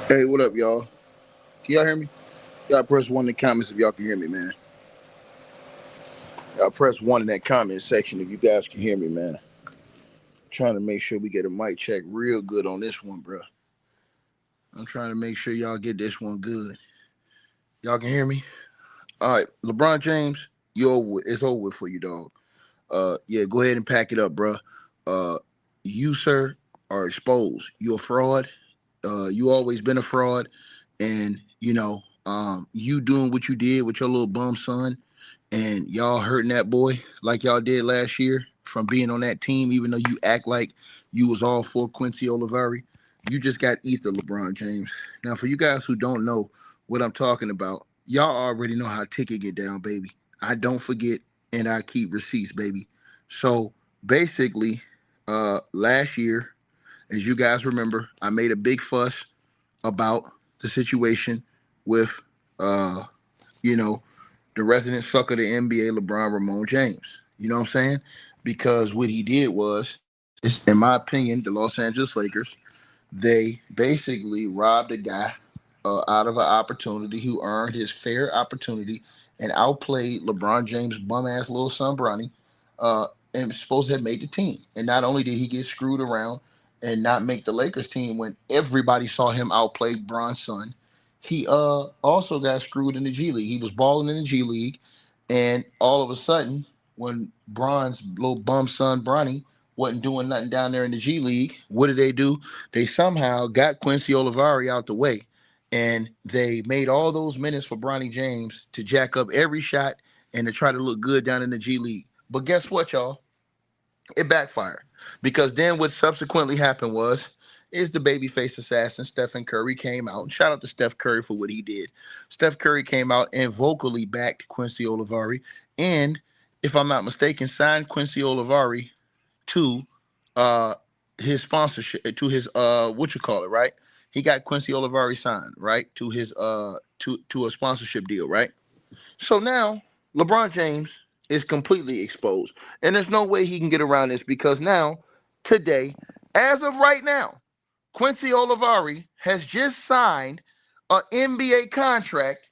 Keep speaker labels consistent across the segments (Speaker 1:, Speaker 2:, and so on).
Speaker 1: Hey, what up, y'all? Can y'all hear me? Y'all press one in the comments if y'all can hear me, man. Y'all press one in that comment section if you guys can hear me, man. Trying to make sure we get a mic check real good on this one, bro. I'm trying to make sure y'all get this one good. Y'all can hear me? All right, LeBron James, it's over with for you, dog. Yeah, go ahead and pack it up, bro. Uh, you, sir, are exposed. You're a fraud. You always been a fraud, and you doing what you did with your little bum son, and y'all hurting that boy like y'all did last year from being on that team, even though you act like you was all for Quincy Olivari. You just got Ether, LeBron James. Now, for you guys who don't know what I'm talking about, y'all already know how ticket get down, baby. I don't forget, and I keep receipts, baby. So basically, last year, as you guys remember, I made a big fuss about the situation with, uh, you know, the resident sucker of the NBA, LeBron Ramon James. You know what I'm saying? Because what he did was, it's, in my opinion, the Los Angeles Lakers, they basically robbed a guy out of an opportunity who earned his fair opportunity and outplayed LeBron James' bum ass little son Bronny, and was supposed to have made the team. And not only did he get screwed around and not make the Lakers team when everybody saw him outplay Bron's son, he also got screwed in the G League. He was balling in the G League, and all of a sudden, when Bron's little bum son Bronny wasn't doing nothing down there in the G League, what did they do? They somehow got Quincy Olivari out the way, and they made all those minutes for Bronny James to jack up every shot and to try to look good down in the G League. But guess what, y'all? It backfired, because then what subsequently happened was is the babyface assassin Stephen Curry came out, and shout out to Steph Curry for what he did. Steph Curry came out and vocally backed Quincy Olivari, and if I'm not mistaken, signed Quincy Olivari to uh his sponsorship, to his what you call it, right? He got Quincy Olivari signed, right, to his to a sponsorship deal, right? So now LeBron James is completely exposed. And there's no way he can get around this, because now, today, as of right now, Quincy Olivari has just signed an NBA contract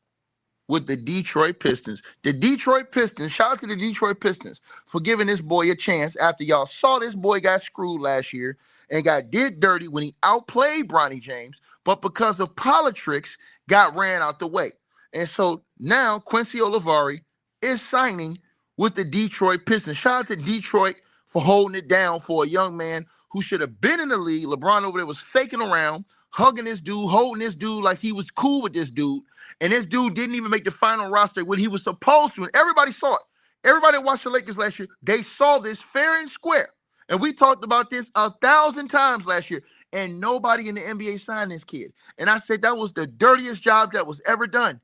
Speaker 1: with the Detroit Pistons. The Detroit Pistons, shout out to the Detroit Pistons for giving this boy a chance after y'all saw this boy got screwed last year and got did dirty when he outplayed Bronny James, but because of politics, got ran out the way. And so now Quincy Olivari is signing with the Detroit Pistons. Shout out to Detroit for holding it down for a young man who should have been in the league. LeBron over there was faking around, hugging this dude, holding this dude like he was cool with this dude. And this dude didn't even make the final roster when he was supposed to. And everybody saw it. Everybody that watched the Lakers last year, they saw this fair and square. And we talked about this 1,000 times last year. And nobody in the NBA signed this kid. And I said that was the dirtiest job that was ever done.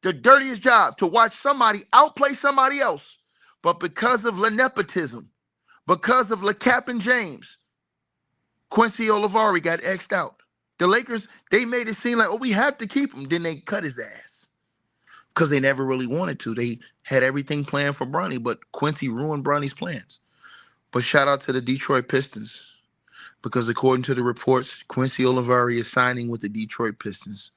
Speaker 1: The dirtiest job, to watch somebody outplay somebody else. But because of nepotism, because of Pippen James, Quincy Olivari got X'd out. The Lakers, they made it seem like, oh, we have to keep him. Then they cut his ass because they never really wanted to. They had everything planned for Bronny, but Quincy ruined Bronny's plans. But shout out to the Detroit Pistons, because according to the reports, Quincy Olivari is signing with the Detroit Pistons.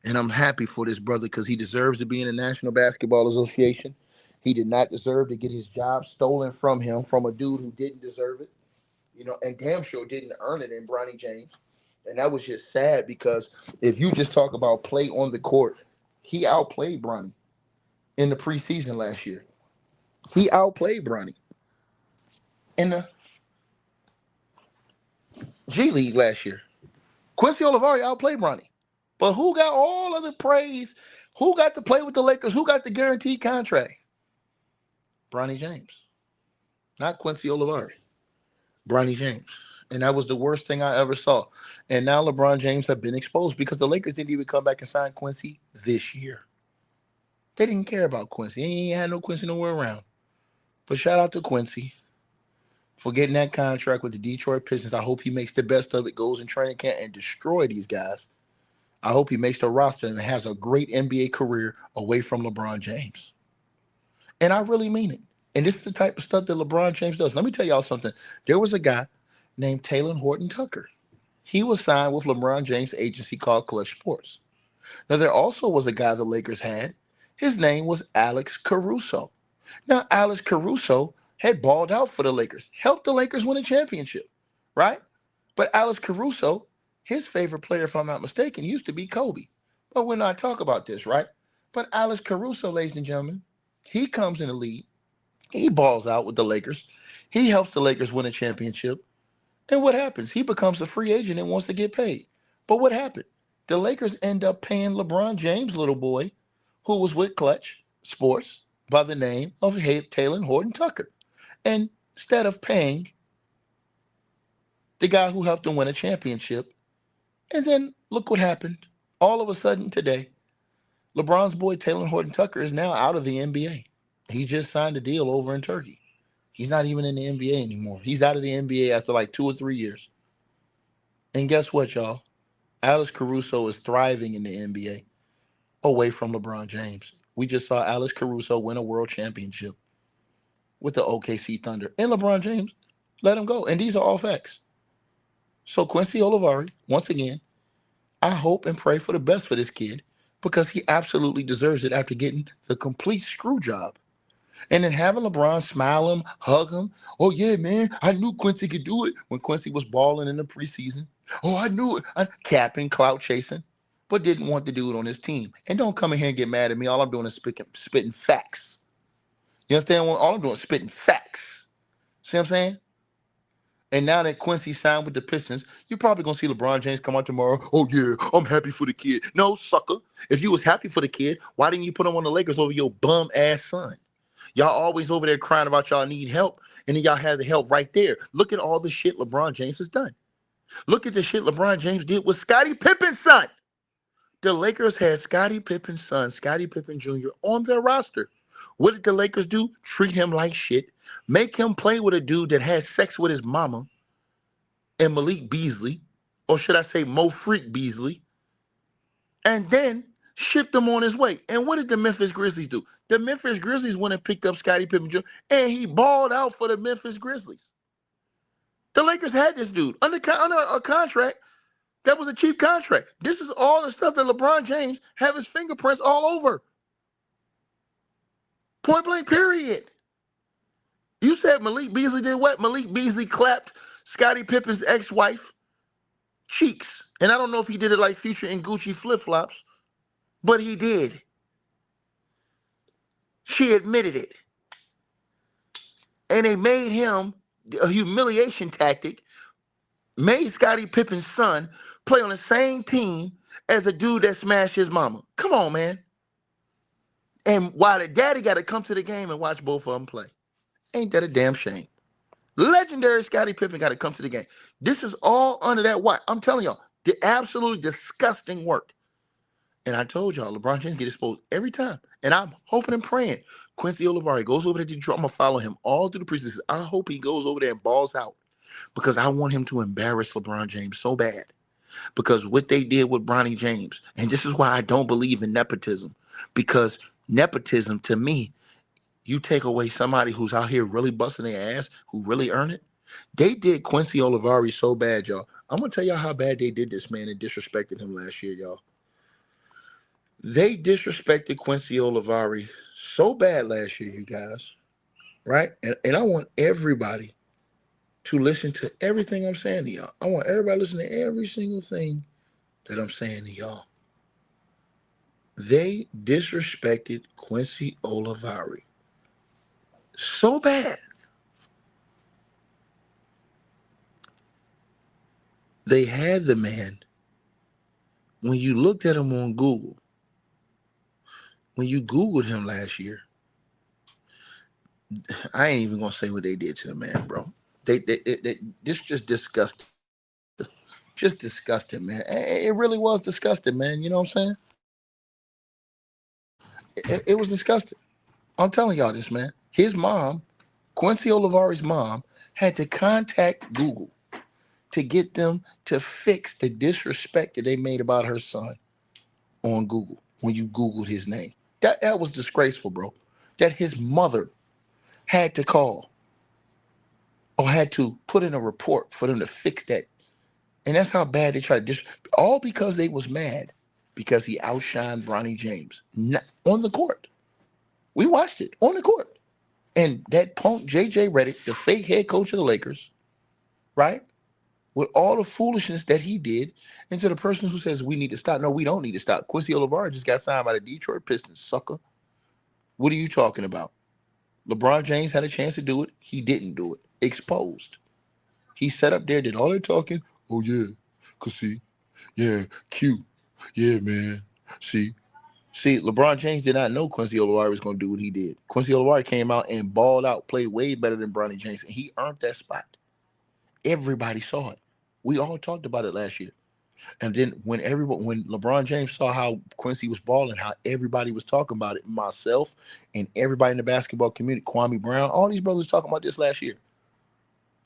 Speaker 1: And I'm happy for this brother, because he deserves to be in the National Basketball Association. He did not deserve to get his job stolen from him from a dude who didn't deserve it, and damn sure didn't earn it in Bronny James. And that was just sad, because if you just talk about play on the court, he outplayed Bronny in the preseason last year. He outplayed Bronny in the G League last year. Quincy Olivari outplayed Bronny. But who got all of the praise? Who got to play with the Lakers? Who got the guaranteed contract? Bronny James. Not Quincy Olivari. Bronny James. And that was the worst thing I ever saw. And now LeBron James have been exposed, because the Lakers didn't even come back and sign Quincy this year. They didn't care about Quincy. He ain't had no Quincy nowhere around. But shout out to Quincy for getting that contract with the Detroit Pistons. I hope he makes the best of it, goes in training camp and destroy these guys. I hope he makes the roster and has a great NBA career away from LeBron James. And I really mean it. And this is the type of stuff that LeBron James does. Let me tell y'all something. There was a guy named Taylor Horton Tucker. He was signed with LeBron James' agency called Clutch Sports. Now, there also was a guy the Lakers had. His name was Alex Caruso. Now, Alex Caruso had balled out for the Lakers, helped the Lakers win a championship, right? But Alex Caruso, his favorite player, if I'm not mistaken, used to be Kobe. But we're not talking about this, right? But Alex Caruso, ladies and gentlemen, he comes in the league. He balls out with the Lakers. He helps the Lakers win a championship. And what happens? He becomes a free agent and wants to get paid. But what happened? The Lakers end up paying LeBron James' little boy, who was with Clutch Sports, by the name of Taylor Horton Tucker. And instead of paying the guy who helped him win a championship, and then look what happened. All of a sudden today, LeBron's boy Taylor Horton Tucker is now out of the NBA. He just signed a deal over in Turkey. He's not even in the NBA anymore. He's out of the NBA after like 2 or 3 years. And guess what, y'all? Alex Caruso is thriving in the NBA away from LeBron James. We just saw Alex Caruso win a world championship with the OKC Thunder. And LeBron James let him go. And these are all facts. So Quincy Olivari, once again, I hope and pray for the best for this kid because he absolutely deserves it after getting the complete screw job. And then having LeBron smile him, hug him. Oh, yeah, man, I knew Quincy could do it when Quincy was balling in the preseason. Oh, I knew it. Capping, clout chasing, but didn't want to do it on his team. And don't come in here and get mad at me. All I'm doing is spitting facts. You understand? All I'm doing is spitting facts. See what I'm saying? And now that Quincy signed with the Pistons, you're probably going to see LeBron James come out tomorrow. Oh, yeah, I'm happy for the kid. No, sucker. If you was happy for the kid, why didn't you put him on the Lakers over your bum-ass son? Y'all always over there crying about y'all need help, and then y'all have the help right there. Look at all the shit LeBron James has done. Look at the shit LeBron James did with Scottie Pippen's son. The Lakers had Scottie Pippen's son, Scottie Pippen Jr., on their roster. What did the Lakers do? Treat him like shit. Make him play with a dude that had sex with his mama and Malik Beasley, or should I say Mo Freak Beasley, and then shipped him on his way. And what did the Memphis Grizzlies do? The Memphis Grizzlies went and picked up Scottie Pippen Jr., and he balled out for the Memphis Grizzlies. The Lakers had this dude under a contract that was a cheap contract. This is all the stuff that LeBron James have his fingerprints all over. Point blank, period. You said Malik Beasley did what? Malik Beasley clapped Scottie Pippen's ex-wife cheeks. And I don't know if he did it like Future in Gucci flip-flops, but he did. She admitted it. And they made him a humiliation tactic, made Scottie Pippen's son play on the same team as the dude that smashed his mama. Come on, man. And while the daddy got to come to the game and watch both of them play. Ain't that a damn shame? Legendary Scottie Pippen got to come to the game. This is all under that watch. I'm telling y'all, the absolutely disgusting work. And I told y'all, LeBron James get exposed every time. And I'm hoping and praying Quincy Olivari goes over to Detroit. I'm going to follow him all through the preseason. I hope he goes over there and balls out because I want him to embarrass LeBron James so bad. Because what they did with Bronny James, and this is why I don't believe in nepotism, because nepotism, to me, you take away somebody who's out here really busting their ass, who really earn it. They did Quincy Olivari so bad, y'all. I'm going to tell y'all how bad they did this man and disrespected him last year, y'all. They disrespected Quincy Olivari so bad last year, you guys, right? And I want everybody to listen to everything I'm saying to y'all. I want everybody to listen to every single thing that I'm saying to y'all. They disrespected Quincy Olivari so bad. They had the man, when you looked at him on Google, when you Googled him last year, I ain't even going to say what they did to the man, bro. They this just disgusting. Just disgusting, man. It really was disgusting, man. You know what I'm saying? It was disgusting. I'm telling y'all this, man. His mom, Quincy Olivari's mom, had to contact Google to get them to fix the disrespect that they made about her son on Google when you Googled his name. That was disgraceful, bro. That his mother had to call or had to put in a report for them to fix that And that's how bad they tried. Just all because they was mad because he outshined Bronny James on the court. We watched it on the court. And that punk JJ Redick, the fake head coach of the Lakers, right? With all the foolishness that he did, and to the person who says we need to stop. No, we don't need to stop. Quincy Olivari just got signed by the Detroit Pistons, sucker. What are you talking about? LeBron James had a chance to do it. He didn't do it. Exposed. He sat up there, did all that talking. Oh, yeah. Because see, yeah, Q. Yeah, man. See, LeBron James did not know Quincy Olivari was going to do what he did. Quincy Olivari came out and balled out, played way better than Bronny James, and he earned that spot. Everybody saw it. We all talked about it last year. And then when LeBron James saw how Quincy was balling, how everybody was talking about it, myself and everybody in the basketball community, Kwame Brown, all these brothers talking about this last year.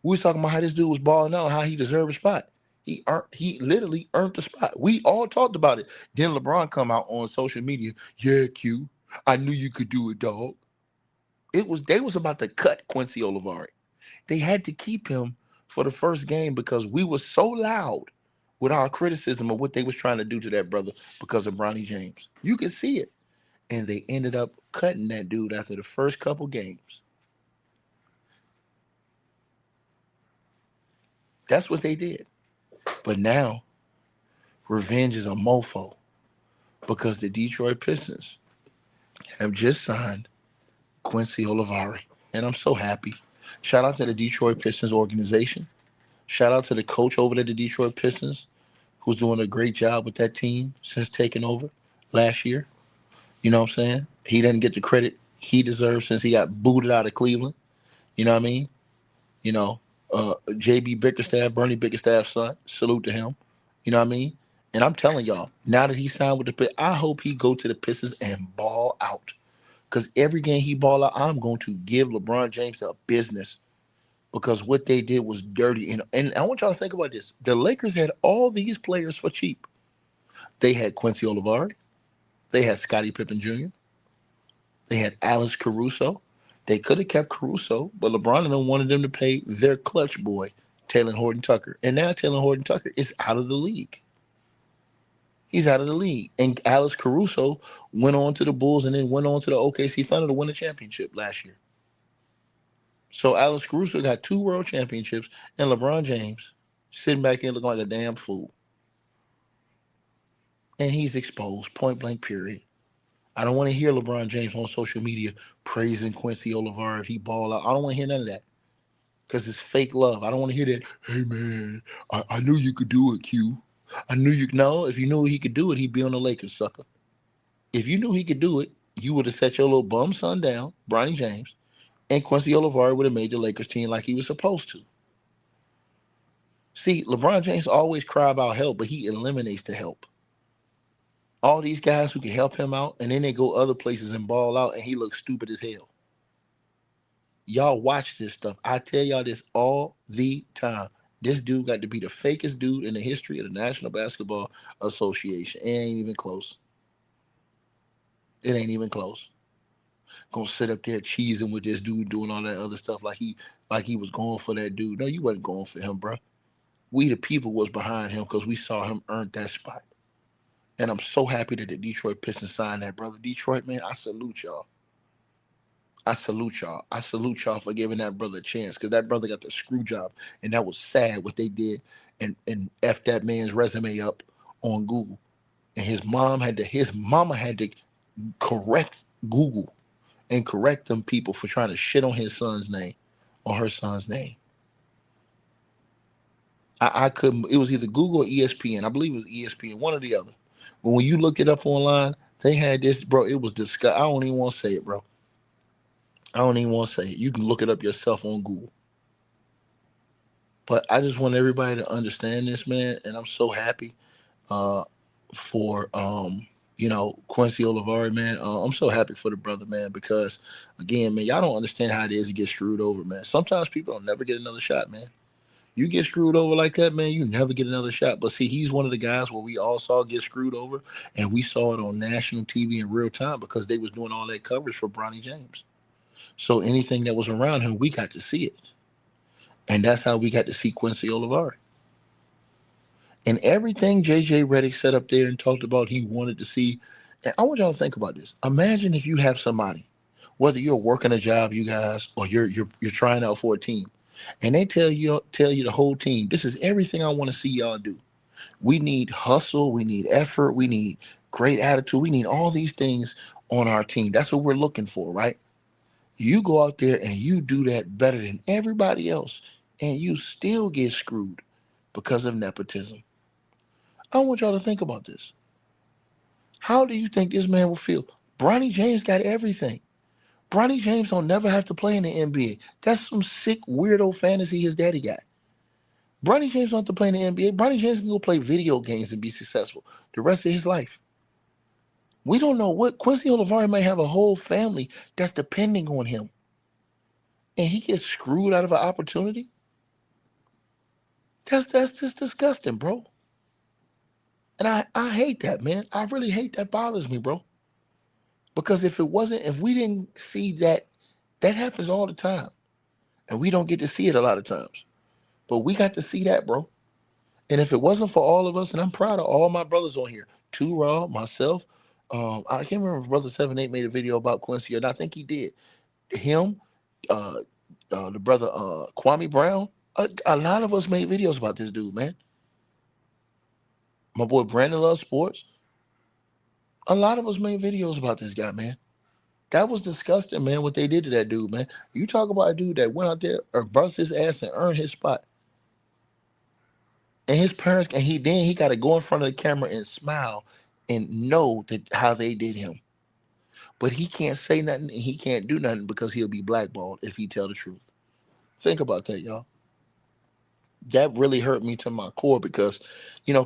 Speaker 1: We was talking about how this dude was balling out, how he deserved a spot. He literally earned the spot. We all talked about it. Then LeBron come out on social media. Yeah, Q, I knew you could do it, dog. They was about to cut Quincy Olivari. They had to keep him for the first game because we were so loud with our criticism of what they was trying to do to that brother because of Bronny James. You could see it. And they ended up cutting that dude after the first couple games. That's what they did. But now, revenge is a mofo because the Detroit Pistons have just signed Quincy Olivari. And I'm so happy. Shout out to the Detroit Pistons organization. Shout out to the coach over at the Detroit Pistons who's doing a great job with that team since taking over last year. You know what I'm saying? He doesn't get the credit he deserves since he got booted out of Cleveland. You know what I mean? You know, JB Bickerstaff, Bernie Bickerstaff's son. Salute to him. You know what I mean? And I'm telling y'all, now that he signed with the Pistons, I hope he go to the Pistons and ball out. Because every game he ball out, I'm going to give LeBron James the business. Because what they did was dirty. And I want y'all to think about this. The Lakers had all these players for cheap. They had Quincy Olivari. They had Scottie Pippen Jr. They had Alex Caruso. They could have kept Caruso, but LeBron and them wanted them to pay their clutch boy, Taylor Horton Tucker. And now Taylor Horton Tucker is out of the league. He's out of the league. And Alex Caruso went on to the Bulls and then went on to the OKC Thunder to win a championship last year. So Alex Caruso got 2 world championships, and LeBron James sitting back here looking like a damn fool. And he's exposed, point blank, period. I don't want to hear LeBron James on social media praising Quincy Olivari if he ball out. I don't want to hear none of that because it's fake love. I don't want to hear that, hey, man, I knew you could do it, Q. I knew you. No, if you knew he could do it, he'd be on the Lakers, sucker. If you knew he could do it, you would have set your little bum son down, Bronny James, and Quincy Olivari would have made the Lakers team like he was supposed to. See, LeBron James always cry about help, but he eliminates the help. All these guys who can help him out, and then they go other places and ball out, and he looks stupid as hell. Y'all watch this stuff. I tell y'all this all the time. This dude got to be the fakest dude in the history of the National Basketball Association. It ain't even close. It ain't even close. Gonna sit up there cheesing with this dude doing all that other stuff like he was going for that dude. No, you wasn't going for him, bro. We the people was behind him because we saw him earn that spot. And I'm so happy that the Detroit Pistons signed that, brother. Detroit, man, I salute y'all. I salute y'all. I salute y'all for giving that brother a chance because that brother got the screw job. And that was sad what they did and F that man's resume up on Google. And his mama had to correct Google and correct them people for trying to shit on his son's name, on her son's name. I couldn't, it was either Google or ESPN. I believe it was ESPN, one or the other. But when you look it up online, they had this, bro. It was disgusting. I don't even want to say it, bro. I don't even want to say it. You can look it up yourself on Google. But I just want everybody to understand this, man. And I'm so happy for Quincy Olivari, man. I'm so happy for the brother, man, because again, man, y'all don't understand how it is to get screwed over, man. Sometimes people don't never get another shot, man. You get screwed over like that, man, you never get another shot. But see, he's one of the guys where we all saw get screwed over, and we saw it on national TV in real time because they was doing all that coverage for Bronny James. So anything that was around him, we got to see it. And that's how we got to see Quincy Olivari. And everything JJ Redick set up there and talked about he wanted to see. And I want y'all to think about this. Imagine if you have somebody, whether you're working a job, you guys, or you're trying out for a team, and they tell you the whole team, this is everything I want to see y'all do. We need hustle, we need effort, we need great attitude, we need all these things on our team. That's what we're looking for, right? You go out there and you do that better than everybody else, and you still get screwed because of nepotism. I want y'all to think about this. How do you think this man will feel? Bronny James got everything. Bronny James don't never have to play in the NBA. That's some sick weirdo fantasy his daddy got. Bronny James don't have to play in the NBA. Bronny James can go play video games and be successful the rest of his life. We don't know what Quincy Olivari might have a whole family that's depending on him, and he gets screwed out of an opportunity. That's just disgusting, bro. And I hate that, man. I really hate that. Bothers me, bro. Because if we didn't see that, that happens all the time. And we don't get to see it a lot of times. But we got to see that, bro. And if it wasn't for all of us, and I'm proud of all my brothers on here, Two Raw, myself, I can't remember if Brother 7 8 made a video about Quincy, and I think he did. Him, uh, the brother Kwame Brown, a lot of us made videos about this dude, man. My boy Brandon Love Sports, a lot of us made videos about this guy, man. That was disgusting, man, what they did to that dude, man. You talk about a dude that went out there or bust his ass and earned his spot. And his parents, and he got to go in front of the camera and smile and know that how they did him. But he can't say nothing and he can't do nothing because he'll be blackballed if he tell the truth. Think about that, y'all. That really hurt me to my core because,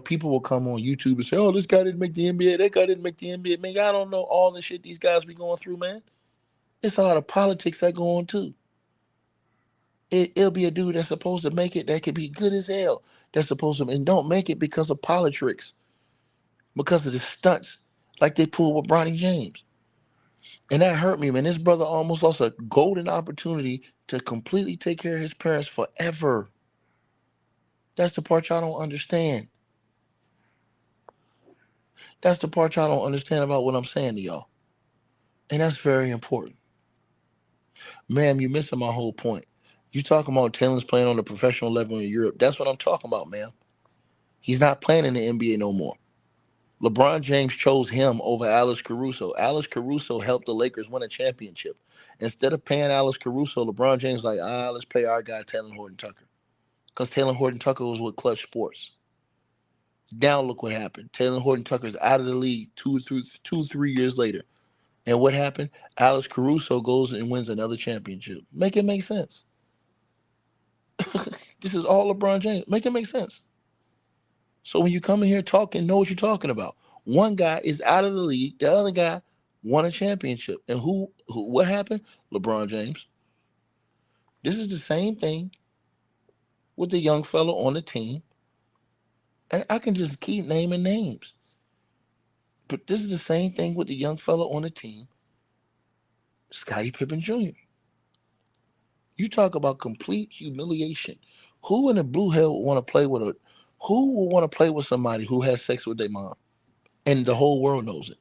Speaker 1: people will come on YouTube and say, "Oh, this guy didn't make the NBA. That guy didn't make the NBA." Man, I don't know all the shit these guys be going through, man. It's a lot of politics that go on too. It'll be a dude that's supposed to make it that could be good as hell. That's supposed to and don't make it because of politics, because of the stunts like they pulled with Bronny James. And that hurt me, man. This brother almost lost a golden opportunity to completely take care of his parents forever. That's the part y'all don't understand. That's the part y'all don't understand about what I'm saying to y'all. And that's very important. Ma'am, you're missing my whole point. You talking about Taylor's playing on the professional level in Europe. That's what I'm talking about, ma'am. He's not playing in the NBA no more. LeBron James chose him over Alex Caruso. Alex Caruso helped the Lakers win a championship. Instead of paying Alex Caruso, LeBron James like, let's pay our guy Taylor Horton Tucker. Because Taylor Horton Tucker was with Clutch Sports. Now look what happened. Taylor Horton Tucker's out of the league 3 years later. And what happened? Alex Caruso goes and wins another championship. Make it make sense. This is all LeBron James. Make it make sense. So when you come in here talking, know what you're talking about. One guy is out of the league. The other guy won a championship. And what happened? LeBron James. This is the same thing with the young fellow on the team. And I can just keep naming names. But this is the same thing with the young fellow on the team, Scottie Pippen Jr. You talk about complete humiliation. Who in the blue hell would want to play with who would want to play with somebody who has sex with their mom? And the whole world knows it.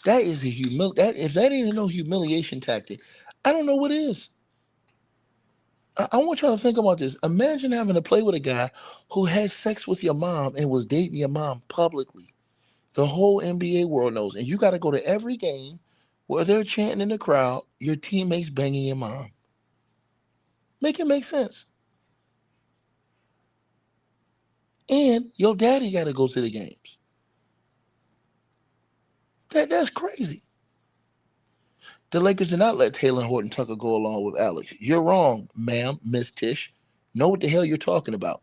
Speaker 1: That is that if that ain't no humiliation tactic, I don't know what is. I want y'all to think about this. Imagine having to play with a guy who had sex with your mom and was dating your mom publicly. The whole NBA world knows. And you got to go to every game where they're chanting in the crowd, your teammates banging your mom. Make it make sense. And your daddy got to go to the games. That's crazy. The Lakers did not let Taylor Horton Tucker go along with Alex. You're wrong, ma'am, Miss Tish. Know what the hell you're talking about.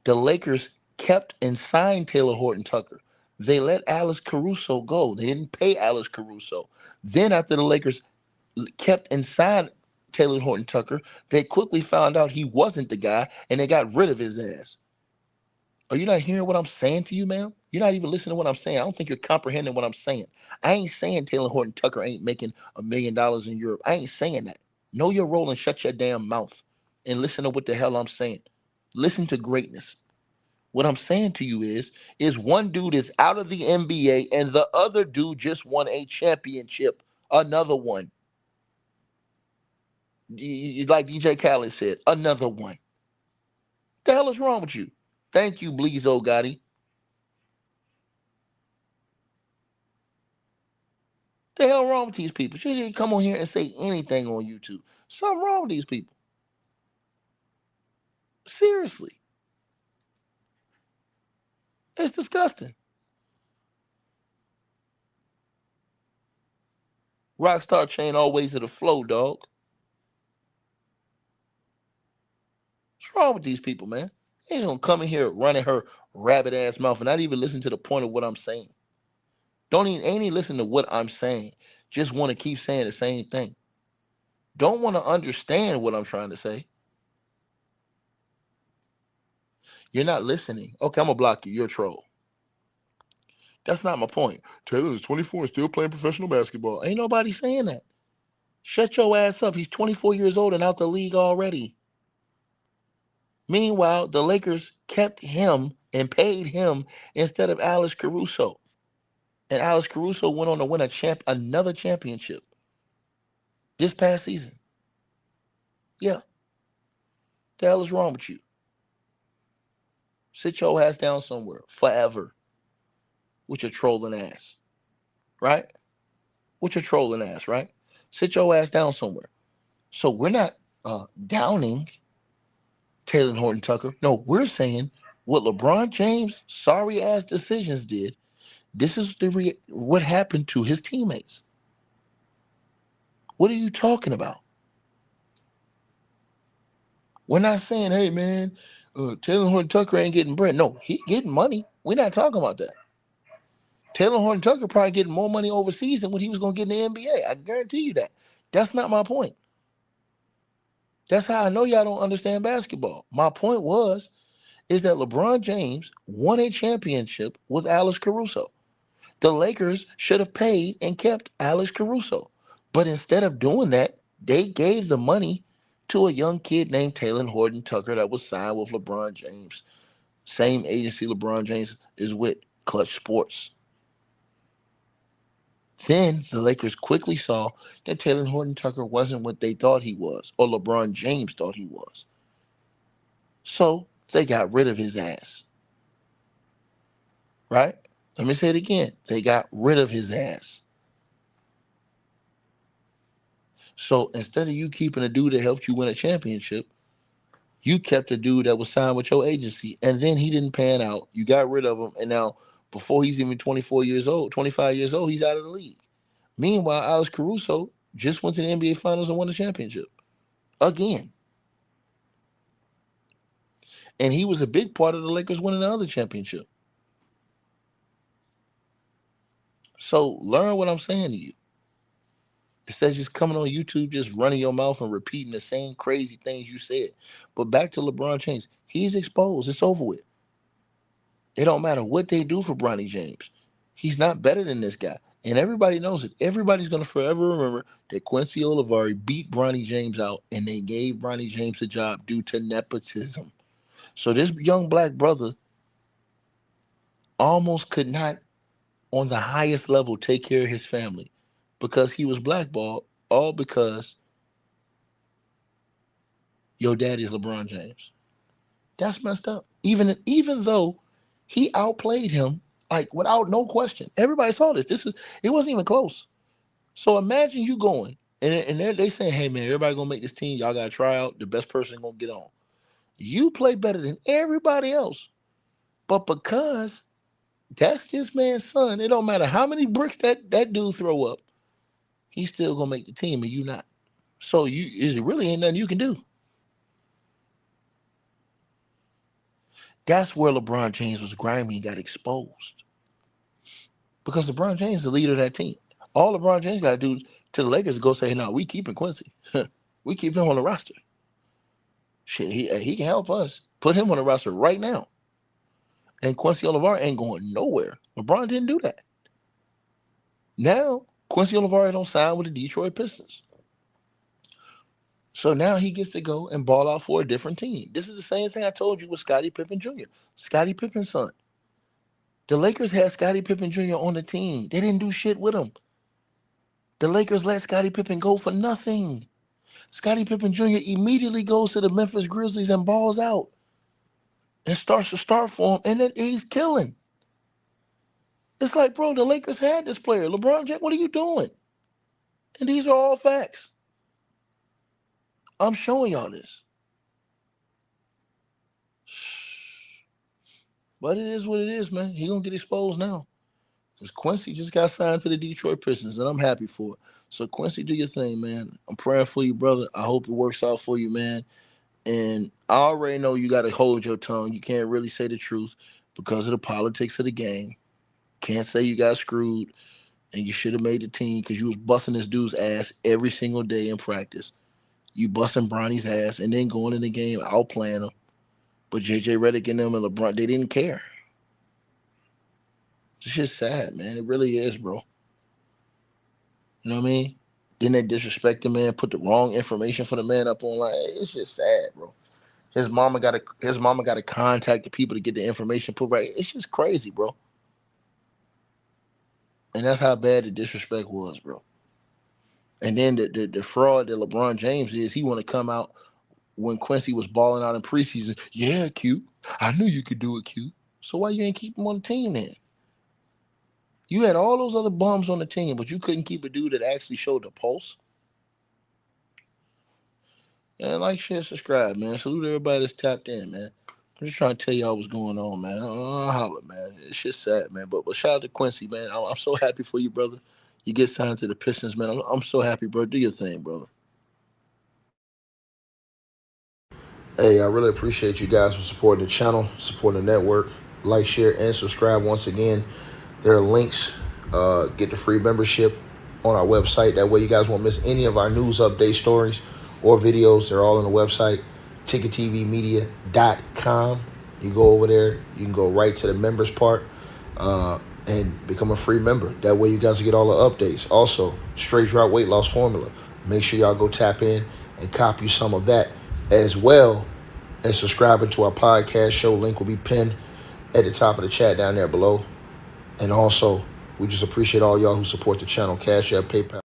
Speaker 1: The Lakers kept and signed Taylor Horton Tucker. They let Alex Caruso go. They didn't pay Alex Caruso. Then after the Lakers kept and signed Taylor Horton Tucker, they quickly found out he wasn't the guy and they got rid of his ass. Are you not hearing what I'm saying to you, ma'am? You're not even listening to what I'm saying. I don't think you're comprehending what I'm saying. I ain't saying Taylor Horton Tucker ain't making $1 million in Europe. I ain't saying that. Know your role and shut your damn mouth and listen to what the hell I'm saying. Listen to greatness. What I'm saying to you is one dude is out of the NBA and the other dude just won a championship. Another one. Like DJ Khaled said, another one. The hell is wrong with you? Thank you, Bleezo Gotti. The hell wrong with these people? You didn't come on here and say anything on YouTube. Something wrong with these people. Seriously. It's disgusting. Rockstar chain always to the flow, dog. What's wrong with these people, man? They ain't gonna come in here running her rabbit ass mouth and not even listen to the point of what I'm saying. Ain't even listen to what I'm saying. Just want to keep saying the same thing. Don't want to understand what I'm trying to say. You're not listening. Okay, I'm gonna block you. You're a troll. That's not my point. Taylor is 24 and still playing professional basketball. Ain't nobody saying that. Shut your ass up. He's 24 years old and out the league already. Meanwhile, the Lakers kept him and paid him instead of Alex Caruso. And Alex Caruso went on to win another championship this past season. Yeah. The hell is wrong with you? Sit your ass down somewhere forever with your trolling ass. Right? With your trolling ass, right? Sit your ass down somewhere. So we're not downing Taylor Horton Tucker. No, we're saying what LeBron James' sorry ass decisions did. This is what happened to his teammates. What are you talking about? We're not saying, hey man, Taylor Horton Tucker ain't getting bread. No, he getting money. We're not talking about that. Taylor Horton Tucker probably getting more money overseas than what he was going to get in the NBA. I guarantee you that. That's not my point. That's how I know y'all don't understand basketball. My point is that LeBron James won a championship with Alex Caruso. The Lakers should have paid and kept Alex Caruso. But instead of doing that, they gave the money to a young kid named Taylor Horton Tucker that was signed with LeBron James. Same agency LeBron James is with, Clutch Sports. Then the Lakers quickly saw that Taylor Horton Tucker wasn't what they thought he was, or LeBron James thought he was. So they got rid of his ass. Right? Let me say it again. They got rid of his ass. So instead of you keeping a dude that helped you win a championship, you kept a dude that was signed with your agency, and then he didn't pan out. You got rid of him, and now before he's even 24 years old, 25 years old, he's out of the league. Meanwhile, Alex Caruso just went to the NBA Finals and won the championship again. And he was a big part of the Lakers winning the other championship. So learn what I'm saying to you. Instead of just coming on YouTube, just running your mouth and repeating the same crazy things you said. But back to LeBron James. He's exposed. It's over with. It don't matter what they do for Bronny James. He's not better than this guy. And everybody knows it. Everybody's going to forever remember that Quincy Olivari beat Bronny James out, and they gave Bronny James a job due to nepotism. So this young black brother almost could not, on the highest level, take care of his family because he was blackballed, all because your daddy's LeBron James. That's messed up. Even though he outplayed him, like without no question. Everybody saw this. It wasn't even close. So imagine you going and they saying, hey man, everybody gonna make this team. Y'all gotta try out. The best person gonna get on. You play better than everybody else. But because that's this man's son, it don't matter how many bricks that dude throw up, he's still gonna make the team and you not. So it really ain't nothing you can do. That's where LeBron James was grimy and got exposed. Because LeBron James is the leader of that team. All LeBron James got to do to the Lakers is go say, no, we keeping Quincy. We keep him on the roster. Shit, he can help us. Put him on the roster right now. And Quincy Olivari ain't going nowhere. LeBron didn't do that. Now, Quincy Olivari don't sign with the Detroit Pistons. So now he gets to go and ball out for a different team. This is the same thing I told you with Scottie Pippen Jr., Scottie Pippen's son. The Lakers had Scottie Pippen Jr. on the team. They didn't do shit with him. The Lakers let Scottie Pippen go for nothing. Scottie Pippen Jr. immediately goes to the Memphis Grizzlies and balls out and starts to start for him, and then he's killing. It's like, bro, the Lakers had this player. LeBron James, what are you doing? And these are all facts. I'm showing y'all this. But it is what it is, man. He gonna get exposed now. Because Quincy just got signed to the Detroit Pistons, and I'm happy for it. So Quincy, do your thing, man. I'm praying for you, brother. I hope it works out for you, man. And I already know you gotta hold your tongue. You can't really say the truth because of the politics of the game. Can't say you got screwed and you should have made the team because you was busting this dude's ass every single day in practice. You busting Bronny's ass and then going in the game outplaying him. But JJ Redick and them and LeBron, they didn't care. It's just sad, man. It really is, bro. You know what I mean? Then they disrespect the man, put the wrong information for the man up online. It's just sad, bro. His mama gotta contact the people to get the information put right. It's just crazy, bro. And that's how bad the disrespect was, bro. And then the fraud that LeBron James is, he want to come out when Quincy was balling out in preseason. Yeah, Q. I knew you could do it, Q. So why you ain't keep him on the team then? You had all those other bums on the team, but you couldn't keep a dude that actually showed the pulse. And like, share, subscribe, man. Salute everybody that's tapped in, man. I'm just trying to tell y'all what's going on, man. I'll holler, man. It's just sad, man. But shout out to Quincy, man. I'm so happy for you, brother. You get signed to the Pistons, man. I'm so happy, bro. Do your thing, brother. Hey, I really appreciate you guys for supporting the channel, supporting the network. Like, share, and subscribe once again. There are links. Get the free membership on our website. That way you guys won't miss any of our news update stories or videos. They're all on the website, ticketvmedia.com. You go over there. You can go right to the members part and become a free member. That way you guys will get all the updates. Also, straight drop weight loss formula. Make sure y'all go tap in and copy some of that, as well as subscribing to our podcast show. Link will be pinned at the top of the chat down there below. And also, we just appreciate all y'all who support the channel. Cash App, PayPal.